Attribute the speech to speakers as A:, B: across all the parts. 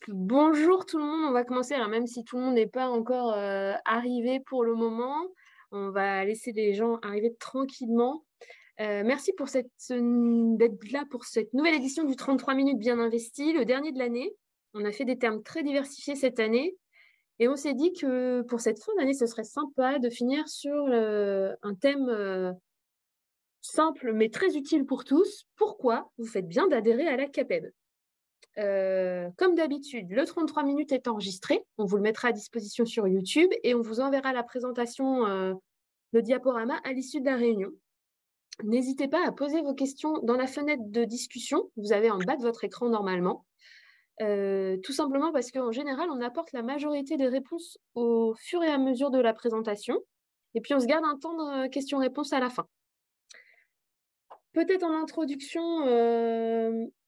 A: Bonjour tout le monde, on va commencer. Alors même si tout le monde n'est pas encore arrivé pour le moment, on va laisser les gens arriver tranquillement. Merci d'être là pour cette nouvelle édition du 33 minutes bien investi, le dernier de l'année. On a fait des termes très diversifiés cette année et on s'est dit que pour cette fin d'année, ce serait sympa de finir sur un thème simple mais très utile pour tous. Pourquoi vous faites bien d'adhérer à la CAPEB? Comme d'habitude, le 33 minutes est enregistré. On vous le mettra à disposition sur YouTube et on vous enverra la présentation, le diaporama à l'issue de la réunion. N'hésitez pas à poser vos questions dans la fenêtre de discussion. Vous avez en bas de votre écran normalement. Tout simplement parce qu'en général, on apporte la majorité des réponses au fur et à mesure de la présentation. Et puis, on se garde un temps de questions-réponses à la fin. Peut-être en introduction,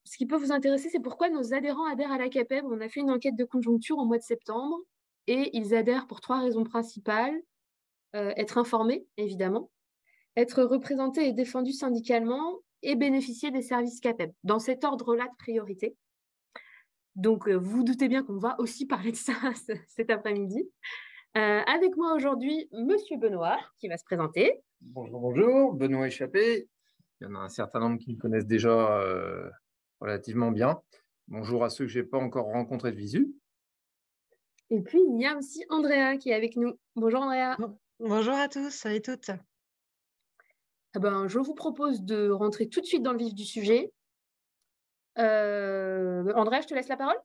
A: ce qui peut vous intéresser, c'est pourquoi nos adhérents adhèrent à la CAPEB. On a fait une enquête de conjoncture au mois de septembre et ils adhèrent pour 3 raisons principales. Être informés, évidemment, être représentés et défendus syndicalement et bénéficier des services CAPEB, dans cet ordre-là de priorité. Donc, vous vous doutez bien qu'on va aussi parler de ça cet après-midi. Avec moi aujourd'hui, Monsieur Benoît, qui va se présenter.
B: Bonjour, bonjour, Benoît Échappé. Il y en a un certain nombre qui me connaissent déjà relativement bien. Bonjour à ceux que je n'ai pas encore rencontrés de visu.
A: Et puis, il y a aussi Andrea qui est avec nous. Bonjour Andrea.
C: Bonjour à tous et toutes.
A: Je vous propose de rentrer tout de suite dans le vif du sujet. Andrea, je te laisse la parole.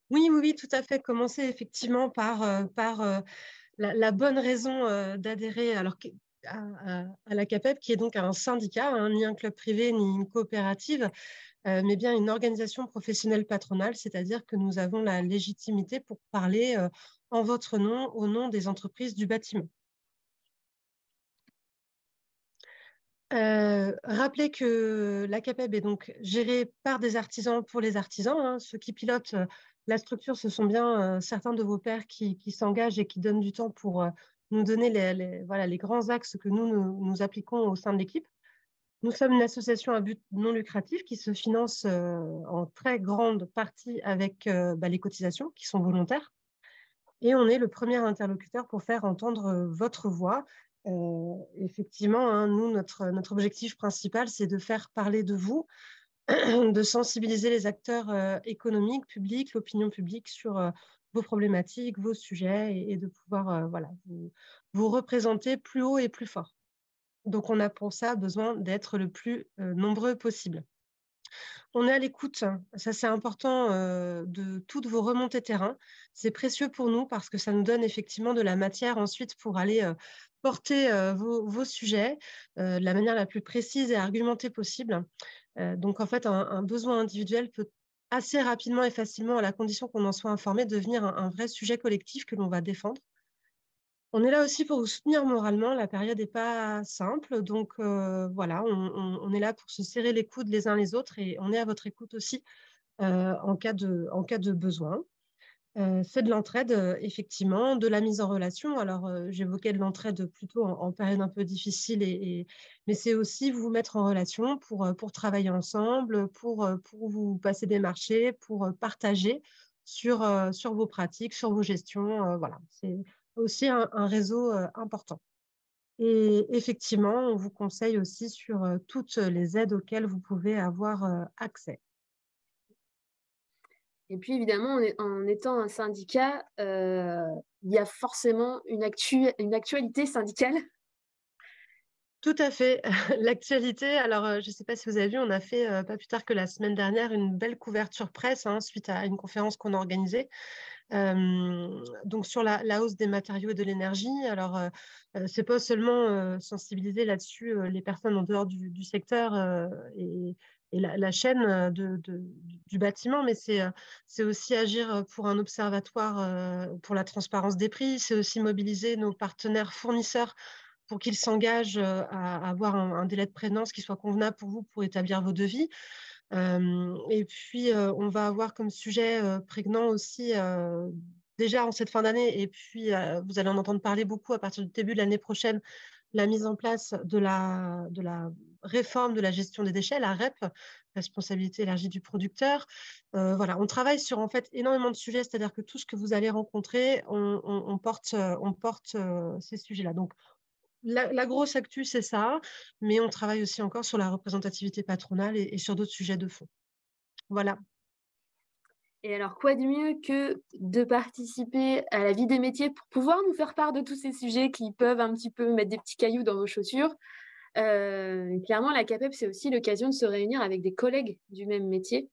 C: Oui, tout à fait. Commencer effectivement par la bonne raison d'adhérer à la CAPEB, qui est donc un syndicat, hein, ni un club privé, ni une coopérative, mais bien une organisation professionnelle patronale, c'est-à-dire que nous avons la légitimité pour parler en votre nom, au nom des entreprises du bâtiment. Rappelez que la CAPEB est donc gérée par des artisans pour les artisans, hein. Ceux qui pilotent la structure, ce sont bien certains de vos pairs qui s'engagent et qui donnent du temps pour nous donner les grands axes que nous appliquons au sein de l'équipe. Nous sommes une association à but non lucratif qui se finance en très grande partie avec les cotisations qui sont volontaires. Et on est le premier interlocuteur pour faire entendre votre voix. Effectivement, hein, nous, notre objectif principal, c'est de faire parler de vous, de sensibiliser les acteurs économiques, publics, l'opinion publique sur vos problématiques, vos sujets et de pouvoir vous représenter plus haut et plus fort. Donc, on a pour ça besoin d'être le plus nombreux possible. On est à l'écoute, ça c'est important, de toutes vos remontées terrain. C'est précieux pour nous parce que ça nous donne effectivement de la matière ensuite pour aller porter vos sujets de la manière la plus précise et argumentée possible. Donc en fait, un besoin individuel peut assez rapidement et facilement, à la condition qu'on en soit informé, devenir un vrai sujet collectif que l'on va défendre. On est là aussi pour vous soutenir moralement. La période n'est pas simple. Donc, on est là pour se serrer les coudes les uns les autres et on est à votre écoute aussi en cas de besoin. C'est de l'entraide, effectivement, de la mise en relation. Alors, j'évoquais de l'entraide plutôt en période un peu difficile, mais c'est aussi vous mettre en relation pour travailler ensemble, pour vous passer des marchés, pour partager sur vos pratiques, sur vos gestions. Voilà, c'est aussi un réseau important. Et effectivement, on vous conseille aussi sur toutes les aides auxquelles vous pouvez avoir accès.
A: Et puis évidemment, en étant un syndicat, il y a forcément une actualité syndicale.
C: Tout à fait. L'actualité, alors je ne sais pas si vous avez vu, on a fait pas plus tard que la semaine dernière une belle couverture presse suite à une conférence qu'on a organisée. Donc sur la hausse des matériaux et de l'énergie. Alors, c'est pas seulement sensibiliser là-dessus les personnes en dehors du secteur et la chaîne du bâtiment, mais c'est aussi agir pour un observatoire pour la transparence des prix. C'est aussi mobiliser nos partenaires fournisseurs pour qu'ils s'engagent à avoir un délai de prévenance qui soit convenable pour vous pour établir vos devis. Et puis, on va avoir comme sujet prégnant aussi, déjà en cette fin d'année, et puis vous allez en entendre parler beaucoup à partir du début de l'année prochaine, la mise en place de la réforme de la gestion des déchets, la REP, responsabilité élargie du producteur. Voilà, on travaille sur en fait énormément de sujets, c'est-à-dire que tout ce que vous allez rencontrer, on porte ces sujets-là. Donc, la grosse actu, c'est ça, mais on travaille aussi encore sur la représentativité patronale et sur d'autres sujets de fond. Voilà.
A: Et alors, quoi de mieux que de participer à la vie des métiers pour pouvoir nous faire part de tous ces sujets qui peuvent un petit peu mettre des petits cailloux dans vos chaussures. Clairement, la CAPEB, c'est aussi l'occasion de se réunir avec des collègues du même métier.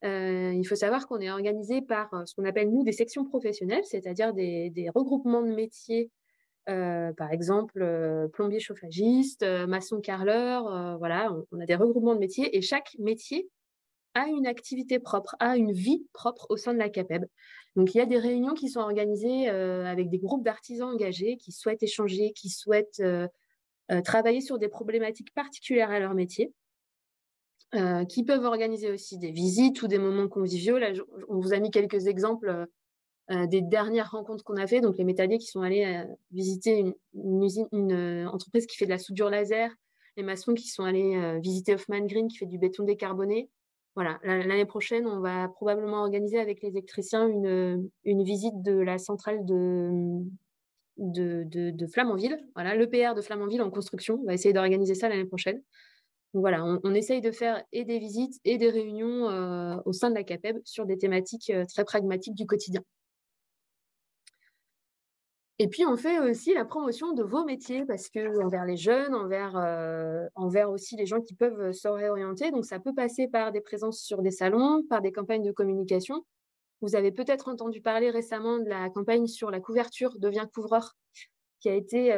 A: Il faut savoir qu'on est organisé par ce qu'on appelle, nous, des sections professionnelles, c'est-à-dire des regroupements de métiers, par exemple, plombier chauffagiste, maçon carreleur, voilà, on a des regroupements de métiers et chaque métier a une activité propre, a une vie propre au sein de la CAPEB. Donc, il y a des réunions qui sont organisées avec des groupes d'artisans engagés qui souhaitent échanger, qui souhaitent travailler sur des problématiques particulières à leur métier, qui peuvent organiser aussi des visites ou des moments conviviaux. Là, on vous a mis quelques exemples des dernières rencontres qu'on a fait. Donc, les métalliers qui sont allés visiter une entreprise qui fait de la soudure laser, les maçons qui sont allés visiter Hoffman Green qui fait du béton décarboné. Voilà, l'année prochaine, on va probablement organiser avec les électriciens une visite de la centrale de Flamanville. Voilà, l'EPR de Flamanville en construction. On va essayer d'organiser ça l'année prochaine. Donc voilà, on essaye de faire et des visites et des réunions au sein de la CAPEB sur des thématiques très pragmatiques du quotidien. Et puis, on fait aussi la promotion de vos métiers parce que envers les jeunes, envers aussi les gens qui peuvent se réorienter. Donc, ça peut passer par des présences sur des salons, par des campagnes de communication. Vous avez peut-être entendu parler récemment de la campagne sur la couverture Deviens couvreur qui a été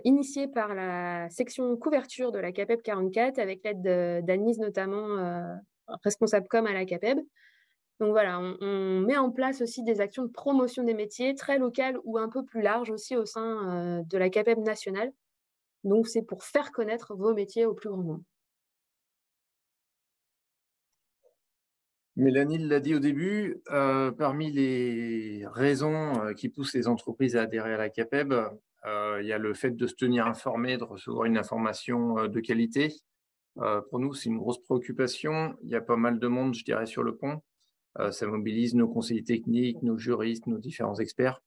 A: initiée par la section couverture de la CAPEB 44 avec l'aide d'Anne-Lise notamment, responsable com à la CAPEB. Donc voilà, on met en place aussi des actions de promotion des métiers très locales ou un peu plus larges aussi au sein de la CAPEB nationale. Donc c'est pour faire connaître vos métiers au plus grand nombre.
B: Mélanie l'a dit au début, parmi les raisons qui poussent les entreprises à adhérer à la CAPEB, il y a le fait de se tenir informé, de recevoir une information de qualité. Pour nous, c'est une grosse préoccupation. Il y a pas mal de monde, je dirais, sur le pont. Ça mobilise nos conseillers techniques, nos juristes, nos différents experts.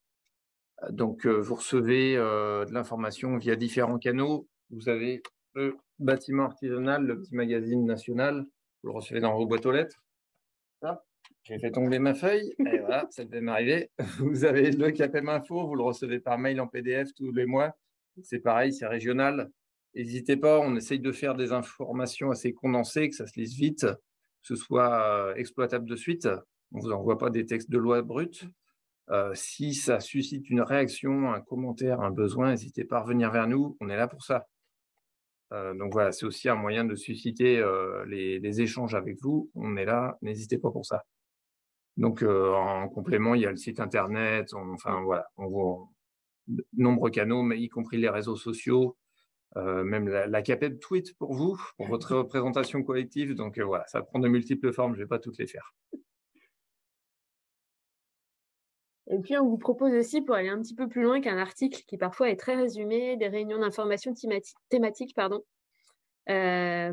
B: Donc, vous recevez de l'information via différents canaux. Vous avez le bâtiment artisanal, le petit magazine national. Vous le recevez dans vos boîtes aux lettres. J'ai fait tomber ma feuille. Et voilà, ça devait m'arriver. Vous avez le CAPEB Info. Vous le recevez par mail en PDF tous les mois. C'est pareil, c'est régional. N'hésitez pas, on essaye de faire des informations assez condensées, que ça se lise vite, que ce soit exploitable de suite. On ne vous envoie pas des textes de loi bruts. Si ça suscite une réaction, un commentaire, un besoin, n'hésitez pas à revenir vers nous. On est là pour ça. Donc voilà, c'est aussi un moyen de susciter les échanges avec vous. On est là, n'hésitez pas pour ça. Donc en complément, il y a le site internet. Enfin voilà, on voit nombreux canaux, mais y compris les réseaux sociaux. Même la CAPEB tweet pour vous, pour votre représentation collective. Donc voilà, ça prend de multiples formes, je ne vais pas toutes les faire.
A: Et puis, on vous propose aussi, pour aller un petit peu plus loin qu'un article qui parfois est très résumé, des réunions d'information thématiques,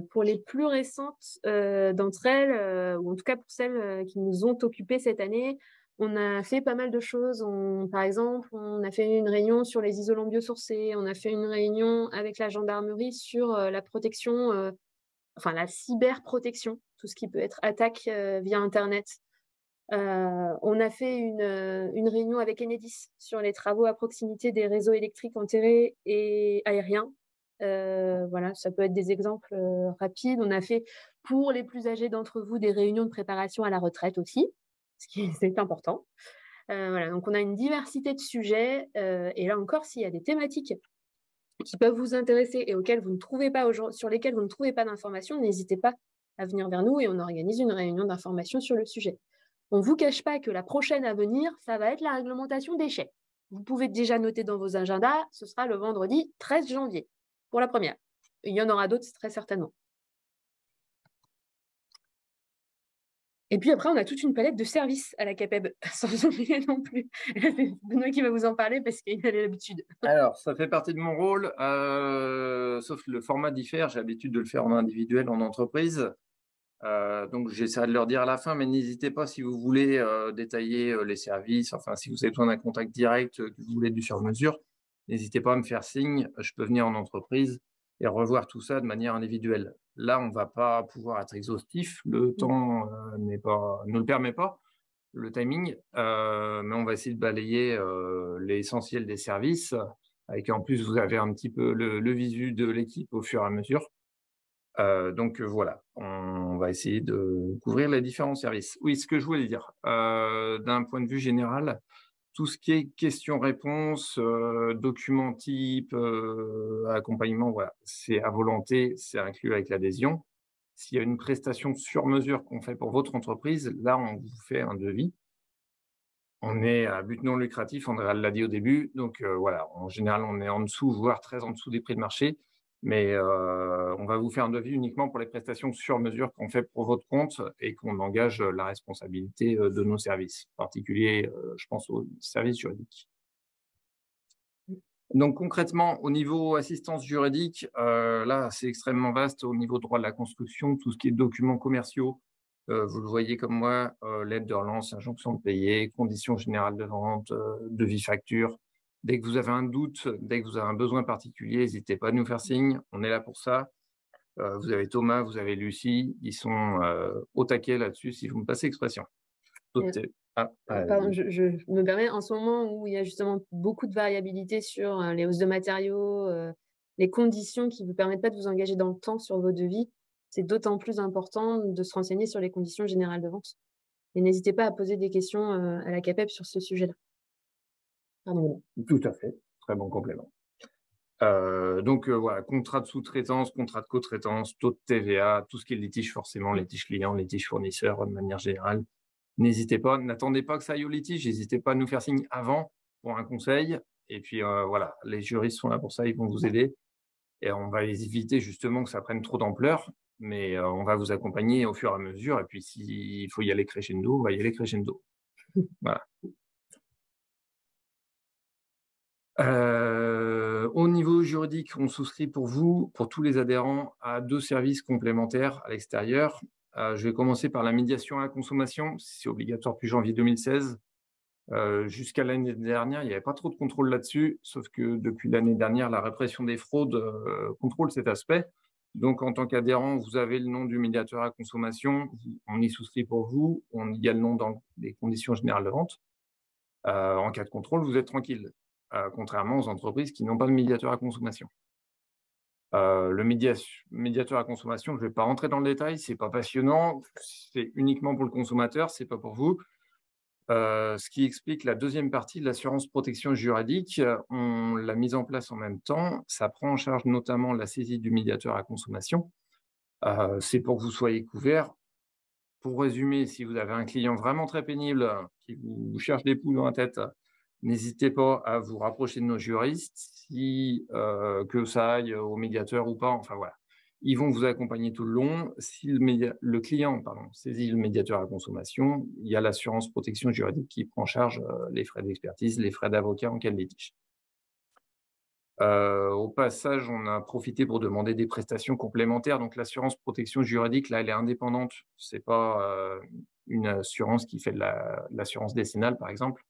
A: pour les plus récentes d'entre elles, ou en tout cas pour celles qui nous ont occupées cette année, on a fait pas mal de choses. Par exemple, on a fait une réunion sur les isolants biosourcés, on a fait une réunion avec la gendarmerie sur la protection, la cyberprotection, tout ce qui peut être attaque via Internet. On a fait une réunion avec Enedis sur les travaux à proximité des réseaux électriques enterrés et aériens. Voilà, ça peut être des exemples rapides. On a fait, pour les plus âgés d'entre vous, des réunions de préparation à la retraite aussi, ce qui c'est important. Voilà, donc on a une diversité de sujets. Et là encore, s'il y a des thématiques qui peuvent vous intéresser et sur lesquelles vous ne trouvez pas d'informations, n'hésitez pas à venir vers nous et on organise une réunion d'information sur le sujet. On ne vous cache pas que la prochaine à venir, ça va être la réglementation déchets. Vous pouvez déjà noter dans vos agendas, ce sera le vendredi 13 janvier pour la première. Il y en aura d'autres très certainement. Et puis après, on a toute une palette de services à la CAPEB, sans oublier non plus. C'est Benoît qui va vous en parler parce qu'il a l'habitude.
B: Alors, ça fait partie de mon rôle, sauf que le format diffère. J'ai l'habitude de le faire en individuel, en entreprise. Donc, j'essaierai de leur dire à la fin, mais n'hésitez pas si vous voulez détailler les services, enfin, si vous avez besoin d'un contact direct, que vous voulez du sur-mesure, n'hésitez pas à me faire signe. Je peux venir en entreprise et revoir tout ça de manière individuelle. Là, on ne va pas pouvoir être exhaustif. Le temps ne le permet pas, le timing, mais on va essayer de balayer l'essentiel des services, avec en plus, vous avez un petit peu le visu de l'équipe au fur et à mesure. Donc voilà, on va essayer de couvrir les différents services. Oui, ce que je voulais dire, d'un point de vue général, tout ce qui est questions-réponses, documents type, accompagnement, voilà, c'est à volonté, c'est inclus avec l'adhésion. S'il y a une prestation sur mesure qu'on fait pour votre entreprise, là, on vous fait un devis. On est à but non lucratif, Andrea l'a dit au début, donc voilà, en général, on est en dessous, voire très en dessous des prix de marché, mais on va vous faire un devis uniquement pour les prestations sur mesure qu'on fait pour votre compte et qu'on engage la responsabilité de nos services, en particulier, je pense aux services juridiques. Donc concrètement, au niveau assistance juridique, là, c'est extrêmement vaste au niveau droit de la construction, tout ce qui est documents commerciaux, vous le voyez comme moi, lettre de relance, injonction de payer, conditions générales de vente, devis facture. Dès que vous avez un doute, dès que vous avez un besoin particulier, n'hésitez pas à nous faire signe, on est là pour ça. Vous avez Thomas, vous avez Lucie, ils sont au taquet là-dessus, si vous me passez l'expression.
A: Pardon, je me permets, en ce moment où il y a justement beaucoup de variabilité sur les hausses de matériaux, les conditions qui ne vous permettent pas de vous engager dans le temps sur vos devis, c'est d'autant plus important de se renseigner sur les conditions générales de vente. Et n'hésitez pas à poser des questions à la CAPEB sur ce sujet-là. Pardon.
B: Tout à fait, très bon complément. Donc voilà, contrat de sous-traitance, contrat de co-traitance, taux de TVA, tout ce qui est litige forcément, litige client, litige fournisseur de manière générale. N'hésitez pas, n'attendez pas que ça aille au litige, n'hésitez pas à nous faire signe avant pour un conseil. Et puis voilà, les juristes sont là pour ça, ils vont vous aider. Et on va éviter justement que ça prenne trop d'ampleur, mais on va vous accompagner au fur et à mesure. Et puis s'il faut y aller crescendo, on va y aller crescendo. Voilà. Au niveau juridique, on souscrit pour vous, pour tous les adhérents, à 2 services complémentaires à l'extérieur. Je vais commencer par la médiation à la consommation. C'est obligatoire depuis janvier 2016. Jusqu'à l'année dernière, il n'y avait pas trop de contrôle là-dessus, sauf que depuis l'année dernière, la répression des fraudes contrôle cet aspect. Donc, en tant qu'adhérent, vous avez le nom du médiateur à consommation, on y souscrit pour vous, il y a le nom dans les conditions générales de vente. En cas de contrôle, vous êtes tranquille, contrairement aux entreprises qui n'ont pas de médiateur à consommation. Le médiateur à consommation, je ne vais pas rentrer dans le détail, c'est pas passionnant, c'est uniquement pour le consommateur, c'est pas pour vous. Ce qui explique la deuxième partie de l'assurance protection juridique. On l'a mise en place en même temps. Ça prend en charge notamment la saisie du médiateur à consommation. C'est pour que vous soyez couverts. Pour résumer, si vous avez un client vraiment très pénible qui vous cherche des poules dans la tête, n'hésitez pas à vous rapprocher de nos juristes, que ça aille au médiateur ou pas. Enfin voilà, ils vont vous accompagner tout le long. Si le client saisit le médiateur à consommation, il y a l'assurance protection juridique qui prend en charge les frais d'expertise, les frais d'avocat en cas de litige. Au passage, on a profité pour demander des prestations complémentaires. Donc l'assurance protection juridique, là, elle est indépendante. C'est pas une assurance qui fait de l'assurance décennale, par exemple.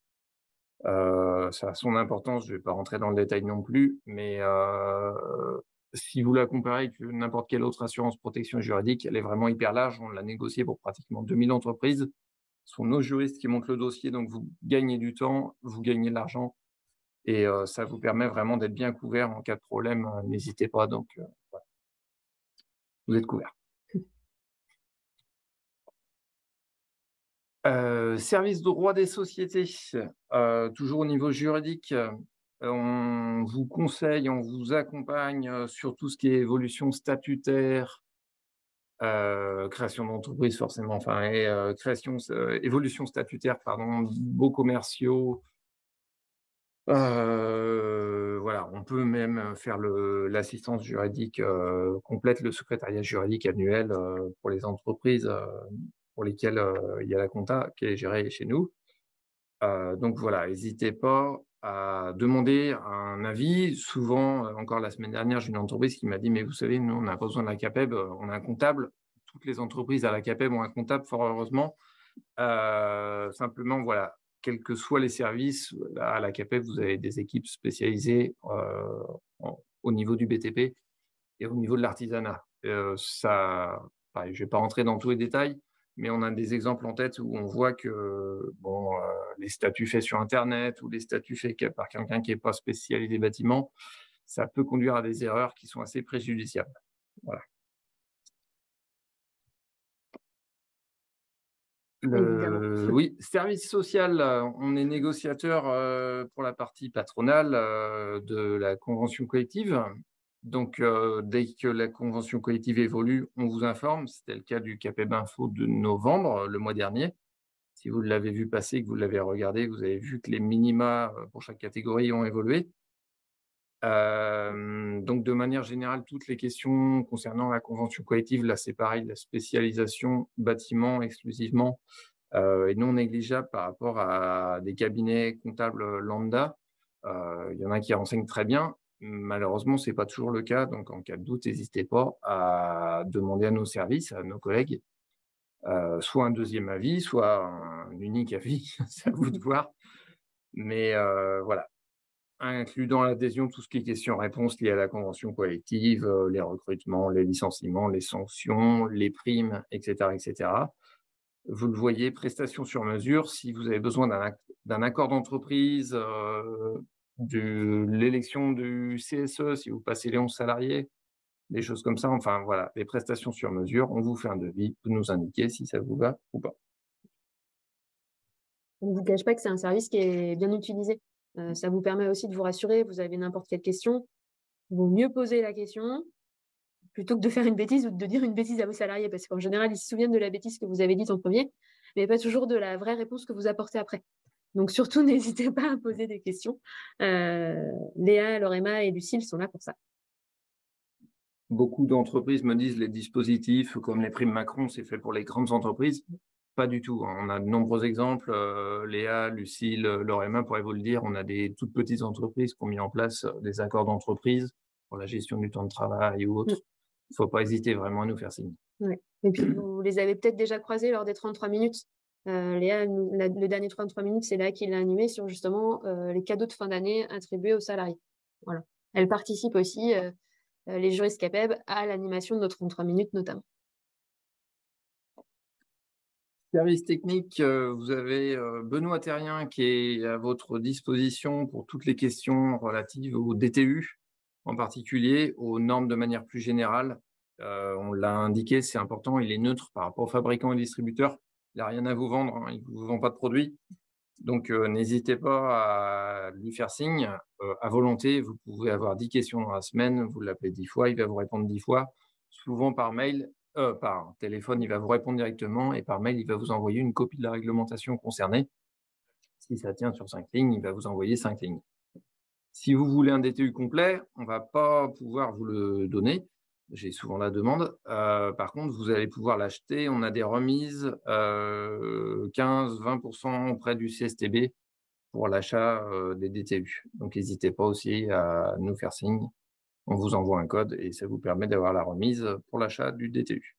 B: Ça a son importance, je ne vais pas rentrer dans le détail non plus, mais si vous la comparez avec n'importe quelle autre assurance protection juridique, elle est vraiment hyper large. On l'a négociée pour pratiquement 2000 entreprises. Ce sont nos juristes qui montent le dossier, donc vous gagnez du temps, vous gagnez de l'argent et ça vous permet vraiment d'être bien couvert en cas de problème. N'hésitez pas, donc voilà. Vous êtes couverts. Service de droit des sociétés, toujours au niveau juridique, on vous conseille, on vous accompagne sur tout ce qui est évolution statutaire, création d'entreprise forcément, enfin, et évolution statutaire, pardon, baux commerciaux. Voilà, on peut même faire l'assistance juridique complète, le secrétariat juridique annuel pour les entreprises. pour lesquels il y a la compta qui est gérée chez nous. Donc voilà, n'hésitez pas à demander un avis. Souvent, encore la semaine dernière, j'ai une entreprise qui m'a dit: «Mais vous savez, nous, on n'a pas besoin de la CAPEB, on a un comptable». Toutes les entreprises à la CAPEB ont un comptable, fort heureusement. Simplement, voilà, quels que soient les services, à la CAPEB, vous avez des équipes spécialisées au niveau du BTP et au niveau de l'artisanat. Ça, pareil, je ne vais pas rentrer dans tous les détails, mais on a des exemples en tête où on voit que bon, les statuts faits sur Internet ou les statuts faits par quelqu'un qui n'est pas spécialisé bâtiment, ça peut conduire à des erreurs qui sont assez préjudiciables. Voilà. Oui, service social, on est négociateur pour la partie patronale de la convention collective. Donc, dès que la convention collective évolue, on vous informe. C'était le cas du CAPEB Info de novembre, le mois dernier. Si vous l'avez vu passer, que vous l'avez regardé, vous avez vu que les minima pour chaque catégorie ont évolué. Donc, de manière générale, toutes les questions concernant la convention collective, là, c'est pareil, la spécialisation bâtiment exclusivement est non négligeable par rapport à des cabinets comptables lambda. Il y en a qui renseignent très bien. Malheureusement, ce n'est pas toujours le cas. Donc, en cas de doute, n'hésitez pas à demander à nos services, à nos collègues, soit un deuxième avis, soit un unique avis. C'est à vous de voir. Mais voilà, inclus dans l'adhésion tout ce qui est questions-réponses liées à la convention collective, les recrutements, les licenciements, les sanctions, les primes, etc., etc. Vous le voyez, prestations sur mesure. Si vous avez besoin d'un accord d'entreprise, de l'élection du CSE, si vous passez les 11 salariés, des choses comme ça. Enfin, voilà, les prestations sur mesure. On vous fait un devis. Vous nous indiquez si ça vous va ou pas.
A: On ne vous cache pas que c'est un service qui est bien utilisé. Ça vous permet aussi de vous rassurer. Vous avez n'importe quelle question, il vaut mieux poser la question plutôt que de faire une bêtise ou de dire une bêtise à vos salariés, parce qu'en général, ils se souviennent de la bêtise que vous avez dite en premier, mais pas toujours de la vraie réponse que vous apportez après. Donc surtout, n'hésitez pas à poser des questions. Léa, Lorema et Lucille sont là pour ça.
B: Beaucoup d'entreprises me disent les dispositifs comme les primes Macron, c'est fait pour les grandes entreprises. Pas du tout. On a de nombreux exemples. Léa, Lucille, Lorema pourraient vous le dire. On a des toutes petites entreprises qui ont mis en place des accords d'entreprise pour la gestion du temps de travail ou autre. Il ne faut pas hésiter vraiment à nous faire signe.
A: Ouais. Et puis, vous les avez peut-être déjà croisés lors des 33 minutes. Léa, le dernier 33 minutes, c'est Léa qui l'a animé sur justement les cadeaux de fin d'année attribués aux salariés. Voilà. Elle participe aussi, les juristes CAPEB, à l'animation de notre 33 minutes notamment.
B: Service technique, vous avez Benoît Terrien qui est à votre disposition pour toutes les questions relatives au DTU, en particulier aux normes de manière plus générale. On l'a indiqué, c'est important, il est neutre par rapport aux fabricants et distributeurs. Il n'a rien à vous vendre, hein, il ne vous vend pas de produits. Donc, n'hésitez pas à lui faire signe. À volonté, vous pouvez avoir 10 questions dans la semaine, vous l'appelez 10 fois, il va vous répondre 10 fois, souvent par mail. Par téléphone, il va vous répondre directement et par mail, il va vous envoyer une copie de la réglementation concernée. Si ça tient sur 5 lignes, il va vous envoyer 5 lignes. Si vous voulez un DTU complet, on ne va pas pouvoir vous le donner. J'ai souvent la demande. Par contre, vous allez pouvoir l'acheter. On a des remises 15-20% auprès du CSTB pour l'achat des DTU. Donc, n'hésitez pas aussi à nous faire signe. On vous envoie un code et ça vous permet d'avoir la remise pour l'achat du DTU.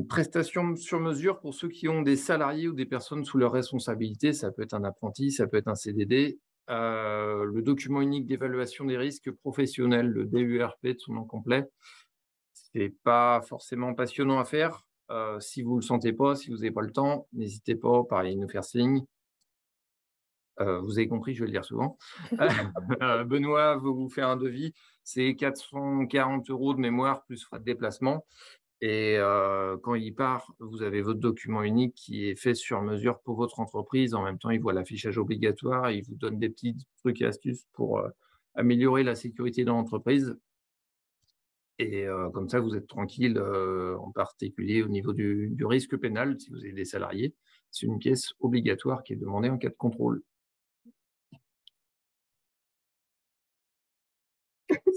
B: Prestations sur mesure pour ceux qui ont des salariés ou des personnes sous leur responsabilité. Ça peut être un apprenti, ça peut être un CDD. Le document unique d'évaluation des risques professionnels, le DURP de son nom complet, c'est pas forcément passionnant à faire. Si vous ne le sentez pas, si vous n'avez pas le temps, n'hésitez pas, pareil, nous faire signe. Vous avez compris, je vais le dire souvent. Benoît vous fait un devis, c'est 440 € de mémoire plus frais de déplacement. Et quand il part, vous avez votre document unique qui est fait sur mesure pour votre entreprise. En même temps, il voit l'affichage obligatoire, il vous donne des petits trucs et astuces pour améliorer la sécurité dans l'entreprise. Et comme ça, vous êtes tranquille, en particulier au niveau du risque pénal, si vous avez des salariés. C'est une pièce obligatoire qui est demandée en cas de contrôle.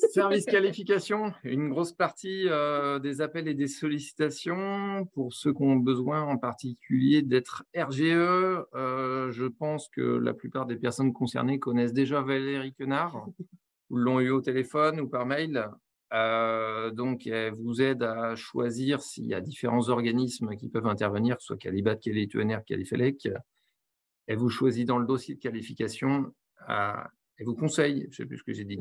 B: Service qualification, une grosse partie des appels et des sollicitations pour ceux qui ont besoin en particulier d'être RGE. Je pense que la plupart des personnes concernées connaissent déjà Valérie Quenard, ou l'ont eu au téléphone ou par mail. Donc, elle vous aide à choisir s'il y a différents organismes qui peuvent intervenir, soit Calibat, Calituner, Califelec. Elle vous choisit dans le dossier de qualification. Elle vous conseille, je ne sais plus ce que j'ai dit.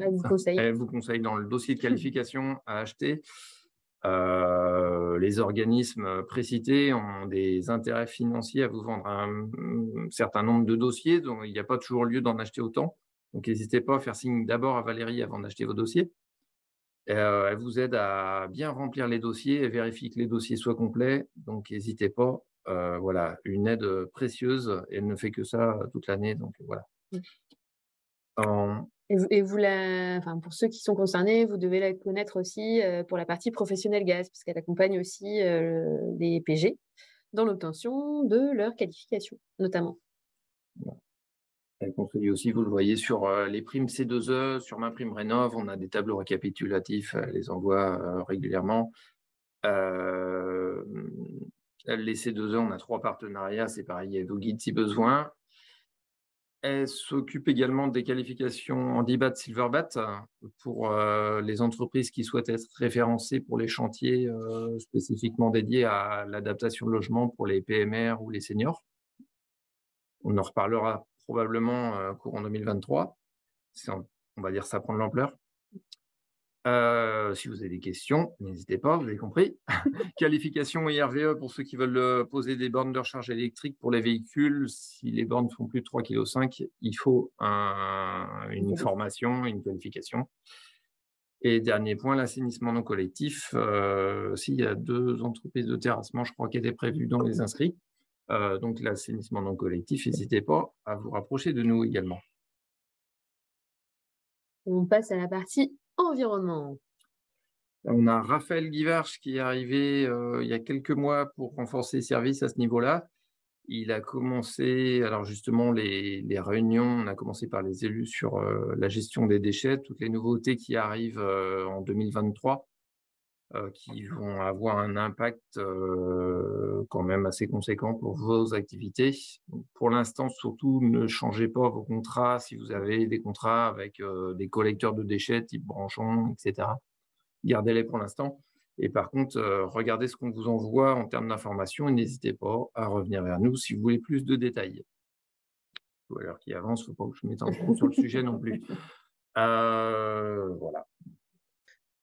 B: Elle vous conseille dans le dossier de qualification à acheter. Les organismes précités ont des intérêts financiers à vous vendre un certain nombre de dossiers, donc il n'y a pas toujours lieu d'en acheter autant. Donc, n'hésitez pas à faire signe d'abord à Valérie avant d'acheter vos dossiers. Elle vous aide à bien remplir les dossiers et vérifie que les dossiers soient complets. Donc, n'hésitez pas. Voilà, une aide précieuse. Elle ne fait que ça toute l'année. Donc, voilà.
A: Enfin, pour ceux qui sont concernés, vous devez la connaître aussi pour la partie professionnelle gaz, parce qu'elle accompagne aussi les PG dans l'obtention de leur qualification, notamment.
B: Voilà. Elle conseille aussi, vous le voyez, sur les primes C2E, sur ma prime Rénov', on a des tableaux récapitulatifs, elle les envoie régulièrement. Les C2E, on a 3 partenariats, c'est pareil, elle vous guide si besoin. Elle s'occupe également des qualifications Handibat, Silverbat pour les entreprises qui souhaitent être référencées pour les chantiers spécifiquement dédiés à l'adaptation de logement pour les PMR ou les seniors. On en reparlera probablement courant 2023. On va dire ça prend de l'ampleur. Si vous avez des questions, n'hésitez pas, vous avez compris. Qualification IRVE pour ceux qui veulent poser des bornes de recharge électrique pour les véhicules. Si les bornes font plus de 3,5 kg, il faut une formation, une qualification. Et dernier point, l'assainissement non collectif. S'il y a 2 entreprises de terrassement, je crois, qui étaient prévues dans les inscrits. Donc, l'assainissement non collectif, n'hésitez pas à vous rapprocher de nous également.
A: On passe à la partie environnement.
B: On a Raphaël Guivarch qui est arrivé il y a quelques mois pour renforcer les services à ce niveau-là. Il a commencé, alors justement, les réunions, on a commencé par les élus sur la gestion des déchets, toutes les nouveautés qui arrivent en 2023. Qui vont avoir un impact quand même assez conséquent pour vos activités. Donc, pour l'instant, surtout, ne changez pas vos contrats si vous avez des contrats avec des collecteurs de déchets type Branchon, etc. Gardez-les pour l'instant. Et par contre, regardez ce qu'on vous envoie en termes d'informations et n'hésitez pas à revenir vers nous si vous voulez plus de détails. Ou alors qui avance, il ne faut pas que je m'étende trop sur le sujet non plus. Voilà.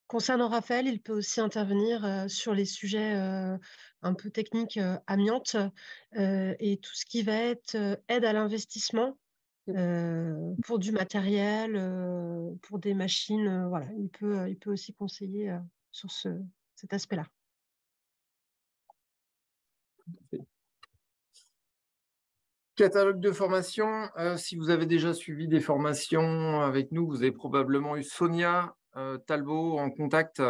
C: Concernant Raphaël, il peut aussi intervenir sur les sujets un peu techniques amiante et tout ce qui va être aide à l'investissement pour du matériel, pour des machines. Voilà, il peut aussi conseiller sur cet aspect-là.
B: Catalogue de formation. Si vous avez déjà suivi des formations avec nous, vous avez probablement eu Sonia Talbot en contact.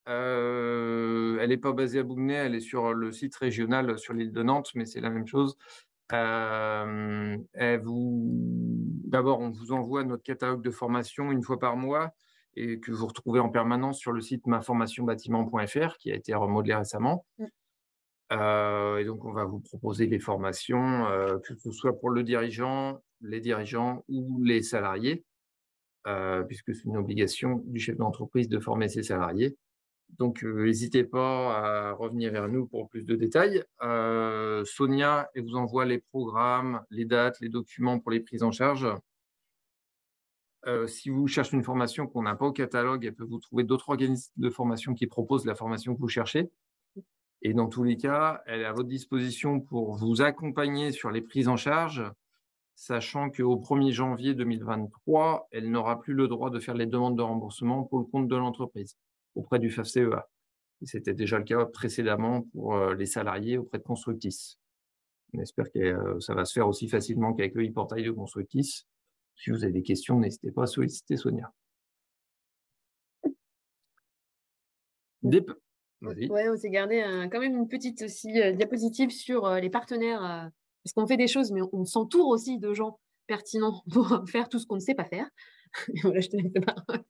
B: Elle n'est pas basée à Bougnay, elle est sur le site régional sur l'île de Nantes, mais c'est la même chose. D'abord, on vous envoie notre catalogue de formation une fois par mois et que vous retrouvez en permanence sur le site maformationbâtiment.fr qui a été remodelé récemment. Et donc, on va vous proposer les formations, que ce soit pour les dirigeants ou les salariés, puisque c'est une obligation du chef d'entreprise de former ses salariés. Donc, n'hésitez pas à revenir vers nous pour plus de détails. Sonia, elle vous envoie les programmes, les dates, les documents pour les prises en charge. Si vous cherchez une formation qu'on n'a pas au catalogue, elle peut vous trouver d'autres organismes de formation qui proposent la formation que vous cherchez. Et dans tous les cas, elle est à votre disposition pour vous accompagner sur les prises en charge, sachant qu'au 1er janvier 2023, elle n'aura plus le droit de faire les demandes de remboursement pour le compte de l'entreprise auprès du FAFCEA. C'était déjà le cas précédemment pour les salariés auprès de Constructis. On espère que ça va se faire aussi facilement qu'avec le e-portail de Constructis. Si vous avez des questions, n'hésitez pas à solliciter Sonia.
A: Ouais, on s'est gardé quand même une petite aussi diapositive sur les partenaires, parce qu'on fait des choses, mais on s'entoure aussi de gens pertinents pour faire tout ce qu'on ne sait pas faire. Voilà, je te laisse la parole.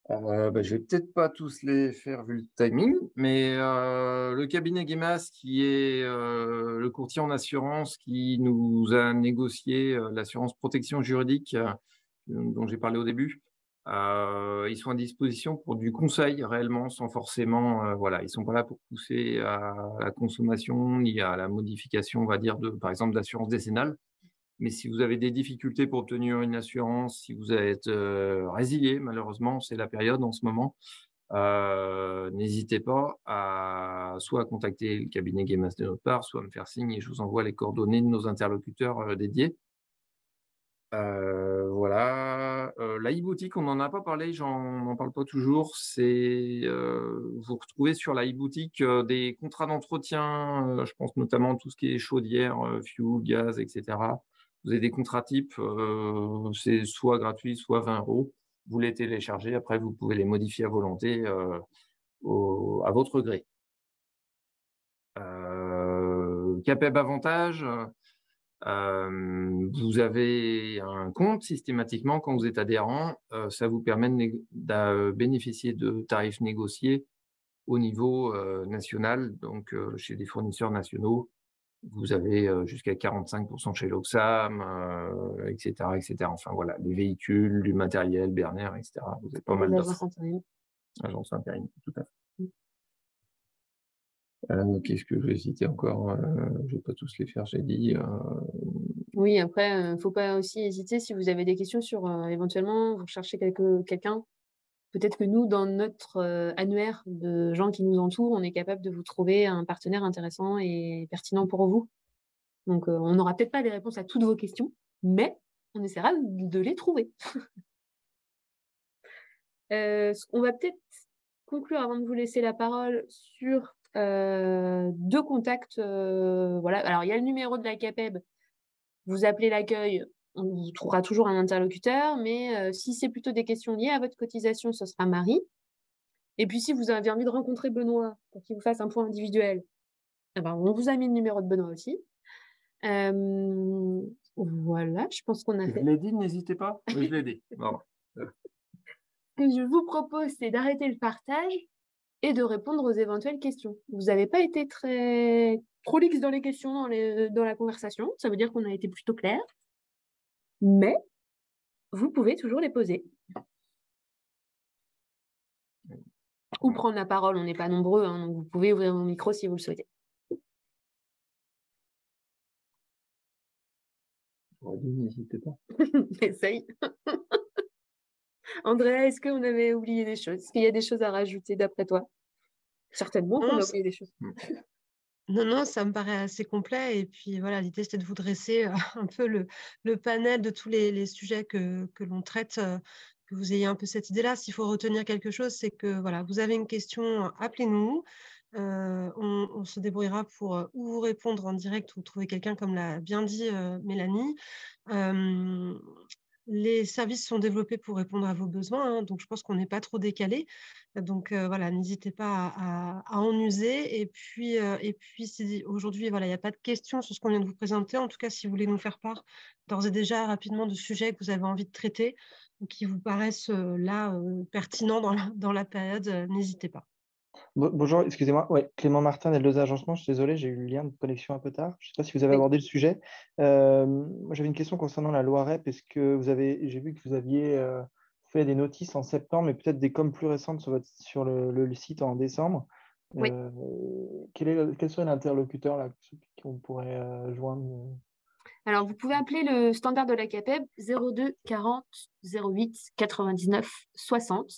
B: Je vais peut-être pas tous les faire vu le timing, mais le cabinet Guémas, qui est le courtier en assurance qui nous a négocié l'assurance protection juridique dont j'ai parlé au début, ils sont à disposition pour du conseil réellement, sans forcément, voilà, ils sont pas là pour pousser à la consommation ni à la modification, on va dire, par exemple, d'assurance décennale. Mais si vous avez des difficultés pour obtenir une assurance, si vous êtes résilié, malheureusement, c'est la période en ce moment, n'hésitez pas à soit à contacter le cabinet Guémas de notre part, soit à me faire signe et je vous envoie les coordonnées de nos interlocuteurs dédiés. Voilà. La e-boutique, on n'en a pas parlé, j'en parle pas toujours. Vous retrouvez sur la e-boutique des contrats d'entretien, je pense notamment à tout ce qui est chaudière, fuel, gaz, etc. Vous avez des contrats types, c'est soit gratuit, soit 20 euros. Vous les téléchargez, après vous pouvez les modifier à volonté à votre gré. CAPEB Avantage, vous avez un compte systématiquement quand vous êtes adhérent. Ça vous permet de bénéficier de tarifs négociés au niveau national, donc chez des fournisseurs nationaux. Vous avez jusqu'à 45% chez l'Oxam, etc., etc. Enfin voilà, les véhicules, du matériel, Berner, etc. Vous avez pas mal d'offres. Agence intérim, tout à fait. Qu'est-ce que je vais citer encore? Je ne vais pas tous les faire, j'ai dit.
A: Oui, après, il ne faut pas aussi hésiter si vous avez des questions sur éventuellement, vous cherchez quelqu'un. Peut-être que nous, dans notre annuaire de gens qui nous entourent, on est capable de vous trouver un partenaire intéressant et pertinent pour vous. Donc, on n'aura peut-être pas les réponses à toutes vos questions, mais on essaiera de les trouver. On va peut-être conclure avant de vous laisser la parole sur 2 contacts. Voilà. Alors, il y a le numéro de la CAPEB. Vous appelez l'accueil, on vous trouvera toujours un interlocuteur, mais si c'est plutôt des questions liées à votre cotisation, ce sera Marie. Et puis, si vous avez envie de rencontrer Benoît pour qu'il vous fasse un point individuel, eh ben, on vous a mis le numéro de Benoît aussi. Voilà, je pense qu'on a fait.
B: Je l'ai dit, n'hésitez pas. Oui, je l'ai dit. Bon.
A: Ce que je vous propose, c'est d'arrêter le partage et de répondre aux éventuelles questions. Vous n'avez pas été très prolixe dans les questions, dans la conversation. Ça veut dire qu'on a été plutôt clair. Mais vous pouvez toujours les poser. Ou prendre la parole, on n'est pas nombreux, hein, donc vous pouvez ouvrir vos micros si vous le souhaitez.
B: J'aurais dit, n'hésitez pas.
A: Essaye. Andrea, est-ce qu'on avait oublié des choses? Est-ce qu'il y a des choses à rajouter d'après toi? Certainement qu'on a oublié des choses.
C: Non, ça me paraît assez complet. Et puis voilà, l'idée, c'était de vous dresser un peu le panel de tous les sujets que l'on traite, que vous ayez un peu cette idée-là. S'il faut retenir quelque chose, c'est que voilà, vous avez une question, appelez-nous. On se débrouillera pour ou vous répondre en direct ou trouver quelqu'un, comme l'a bien dit Mélanie. Les services sont développés pour répondre à vos besoins, hein, donc je pense qu'on n'est pas trop décalé. Donc voilà, n'hésitez pas à en user. Et puis si aujourd'hui, voilà, il n'y a pas de questions sur ce qu'on vient de vous présenter, en tout cas, si vous voulez nous faire part d'ores et déjà rapidement de sujets que vous avez envie de traiter ou qui vous paraissent là pertinents dans la période, n'hésitez pas.
D: Bonjour, excusez-moi. Ouais, Clément Martin d'L2 Agencement. Je suis désolé, j'ai eu le lien de connexion un peu tard. Je ne sais pas si vous avez abordé le sujet. Moi, j'avais une question concernant la loi REP. Est-ce que j'ai vu que vous aviez fait des notices en septembre, mais peut-être des coms plus récentes sur le site en décembre.
A: Oui.
D: Quel serait l'interlocuteur là qu'on pourrait joindre?
A: Alors, vous pouvez appeler le standard de la CAPEB 02 40 08 99 60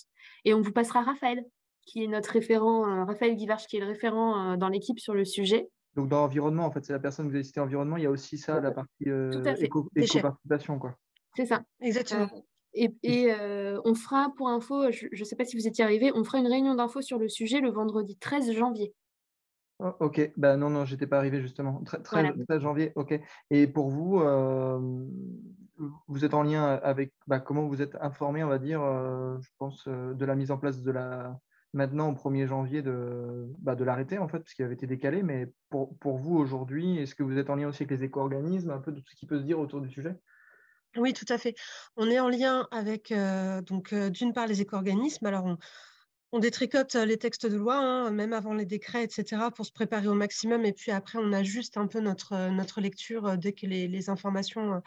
A: et on vous passera Raphaël, qui est notre référent, Raphaël Guivarch, qui est le référent dans l'équipe sur le sujet.
D: Donc, dans l'environnement, en fait, c'est la personne que vous avez citée environnement. Il y a aussi ça, la partie
A: Tout à fait.
D: éco-participation, quoi.
A: C'est ça.
C: Exactement.
A: On fera, pour info, je ne sais pas si vous étiez arrivé, on fera une réunion d'info sur le sujet le vendredi 13 janvier.
D: Oh, ok, bah non, j'étais pas arrivé justement. 13 janvier, ok. Et pour vous, vous êtes en lien avec comment vous êtes informé, on va dire, je pense, de la mise en place maintenant au 1er janvier de l'arrêté, en fait, parce qu'il avait été décalé. Mais pour vous aujourd'hui, est-ce que vous êtes en lien aussi avec les éco-organismes, un peu de tout ce qui peut se dire autour du sujet?
C: Oui, tout à fait. On est en lien avec, d'une part, les éco-organismes. Alors, on détricote les textes de loi, hein, même avant les décrets, etc., pour se préparer au maximum. Et puis après, on ajuste un peu notre lecture dès que les informations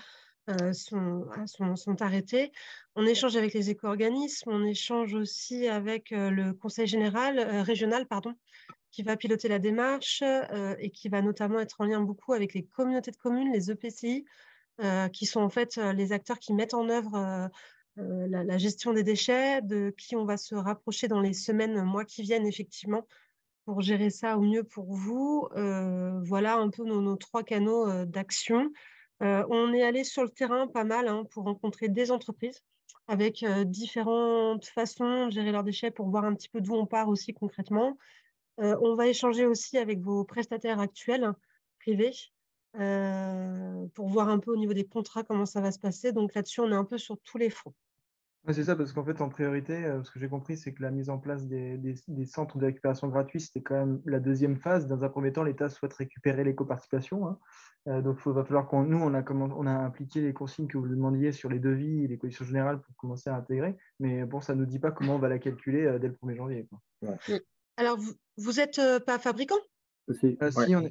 C: sont arrêtées. On échange avec les éco-organismes. On échange aussi avec le conseil général, régional, pardon, qui va piloter la démarche et qui va notamment être en lien beaucoup avec les communautés de communes, les EPCI, qui sont en fait les acteurs qui mettent en œuvre la gestion des déchets, de qui on va se rapprocher dans les semaines, mois qui viennent, effectivement, pour gérer ça au mieux pour vous. Voilà un peu nos 3 canaux d'action. On est allé sur le terrain pas mal, hein, pour rencontrer des entreprises avec différentes façons de gérer leurs déchets pour voir un petit peu d'où on part aussi concrètement. On va échanger aussi avec vos prestataires actuels, privés, pour voir un peu au niveau des contrats comment ça va se passer. Donc là-dessus, on est un peu sur tous les fronts.
D: Ouais, c'est ça, parce qu'en fait, en priorité, ce que j'ai compris, c'est que la mise en place des centres de récupération gratuits, c'était quand même la deuxième phase. Dans un premier temps, l'État souhaite récupérer l'éco-participation, hein. Donc, va falloir nous, on a appliqué les consignes que vous demandiez sur les devis et les conditions générales pour commencer à intégrer. Mais bon, ça ne nous dit pas comment on va la calculer dès le 1er janvier, quoi.
B: Ouais.
C: Alors, vous n'êtes pas fabricant?
B: Ouais.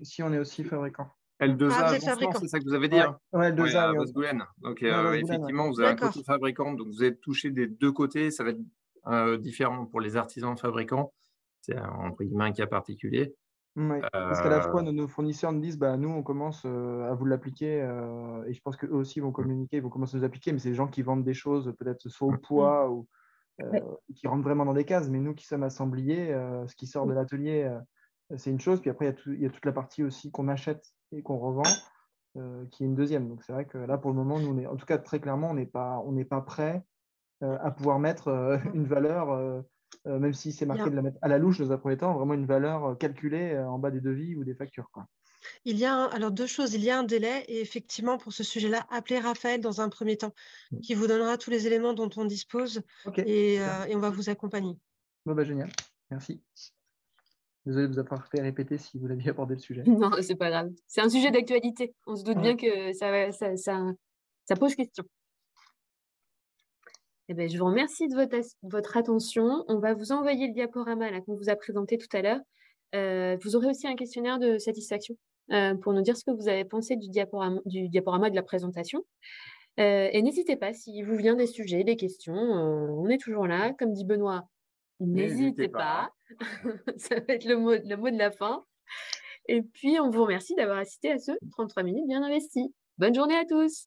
D: Si, on est aussi fabricant.
B: L2A
C: Ah, vous êtes
B: Avancement,
C: fabricant.
B: c'est ça que vous avez dit, hein?
D: Ouais,
B: Ouais,
D: L2A,
B: à
D: oui.
B: Vosgoulen. Donc,
D: Vosgoulen,
B: effectivement, vous avez un côté fabricant, donc vous êtes touché des deux côtés. Ça va être différent pour les artisans fabricants. C'est entre guillemets un cas particulier.
D: Ouais. Parce qu'à la fois, nos fournisseurs nous disent, bah, nous, on commence à vous l'appliquer, et je pense qu'eux aussi vont communiquer, ils vont commencer à nous appliquer, mais c'est les gens qui vendent des choses, peut-être soit au poids, ou qui rentrent vraiment dans des cases, mais nous qui sommes assembliers, ce qui sort de l'atelier, c'est une chose, puis après, il y a toute la partie aussi qu'on achète et qu'on revend, qui est une deuxième. Donc c'est vrai que là, pour le moment, nous, en tout cas, très clairement, on n'est pas prêt à pouvoir mettre une valeur, même si c'est marqué de la mettre à la louche dans un premier temps, vraiment une valeur calculée en bas des devis ou des factures, quoi.
C: Alors 2 choses, il y a un délai et effectivement pour ce sujet-là, appelez Raphaël dans un premier temps, qui vous donnera tous les éléments dont on dispose et on va vous accompagner.
D: Bon, bah, génial, merci. Désolé de vous avoir fait répéter si vous l'aviez abordé le sujet.
A: Non, c'est pas grave. C'est un sujet d'actualité. On se doute bien que ça pose question. Eh ben, je vous remercie de votre attention. On va vous envoyer le diaporama là, qu'on vous a présenté tout à l'heure. Vous aurez aussi un questionnaire de satisfaction pour nous dire ce que vous avez pensé du diaporama de la présentation. Et n'hésitez pas, s'il vous vient des sujets, des questions, on est toujours là. Comme dit Benoît, n'hésitez pas. Ça va être le mot de la fin. Et puis, on vous remercie d'avoir assisté à ce 33 minutes bien investies. Bonne journée à tous.